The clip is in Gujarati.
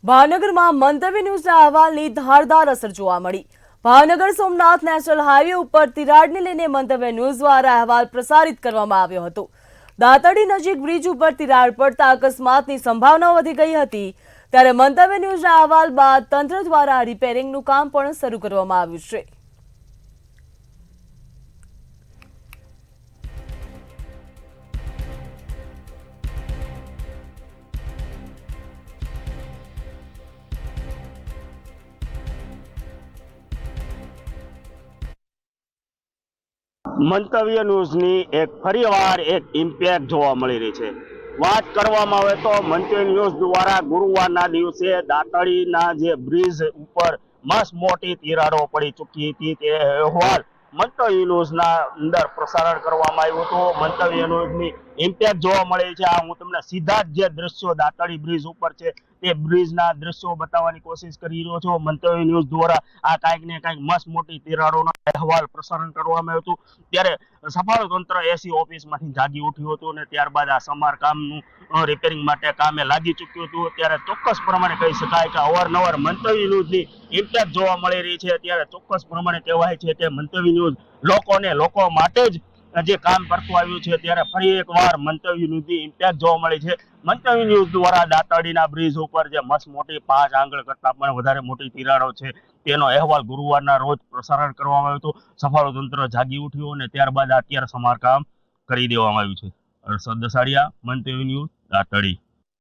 ભાવનગરમાં મંતવ્ય ન્યૂઝના અહેવાલની ધારદાર અસર જોવા મળી। ભાવનગર સોમનાથ નેશનલ હાઈવે ઉપર તિરાડને લઈને મંતવ્ય ન્યૂઝ દ્વારા અહેવાલ પ્રસારિત કરવામાં આવ્યો હતો। દાતરડી નજીક બ્રિજ ઉપર તિરાડ પડતા અકસ્માતની સંભાવના વધી ગઈ હતી, ત્યારે મંતવ્ય ન્યૂઝના અહેવાલ બાદ તંત્ર દ્વારા રિપેરિંગનું કામ પણ શરૂ કરવામાં આવ્યું છે। મંતવ્ય ન્યૂઝની ફરીવાર એક ઇમ્પેક્ટ જોવા મળી રહી છે। વાત કરવામાં આવે તો મંતવ્ય ન્યૂઝ દ્વારા ગુરુવારના દિવસે દાતડીના જે બ્રિજ ઉપર મસ્ત મોટી તિરાડો પડી ચૂકી હતી તે અહેવાલ મંતવ્ય ન્યૂઝના અંદર પ્રસારણ કરવામાં આવ્યું હતું। મંતવ્ય ન્યૂઝની ઇમ્પેક્ટ જોવા મળે છે। આ હું તમને સીધા જ જે દ્રશ્યો દાતડી બ્રિજ ઉપર છે તે બ્રિજના દ્રશ્યો બતાવવાની કોશિશ કરી રહ્યો છું। મંતવ્ય ન્યૂઝ દ્વારા આ કાંઈક ને કાંઈક મસ્ત મોટી તિરાડોનો અહેવાલ પ્રસારણ કરવામાં આવ્યું હતું, ત્યારે સફાળુ તંત્ર એસી ઓફિસમાંથી જાગી ઉઠ્યું હતું અને ત્યારબાદ આ સમારકામનું રિપેરિંગ માટે કામે લાગી ચૂક્યું હતું। ત્યારે ચોક્કસ પ્રમાણે કહી શકાય કે અવારનવાર મંતવ્ય ન્યૂઝની ઇમ્પેક્ટ જોવા મળી રહી છે। ત્યારે ચોક્કસ પ્રમાણે કહેવાય છે કે મંતવ્ય ન્યૂઝ લોકોને લોકો માટે જ જે કામ કરતું આવ્યું છે। ત્યારે ફરી એકવાર મંતવ્ય ન્યૂઝની ઇમ્પેક્ટ જોવા મળી છે। મંતવ્ય ન્યૂઝ દ્વારા દાતરડીના બ્રિજ ઉપર જે મસ્ત મોટી 5 આંગળ કરતા પણ વધારે મોટી તિરાડો છે તેનો અહેવાલ ગુરુવારના રોજ પ્રસારણ કરવામાં આવ્યું હતું। સફાળુ તંત્ર જાગી ઉઠ્યું અને ત્યારબાદ અત્યારે સમારકામ કરી દેવામાં આવ્યું છે। હર્ષદ દસાડિયા, મંતવ્ય ન્યૂઝ, દાતરડી।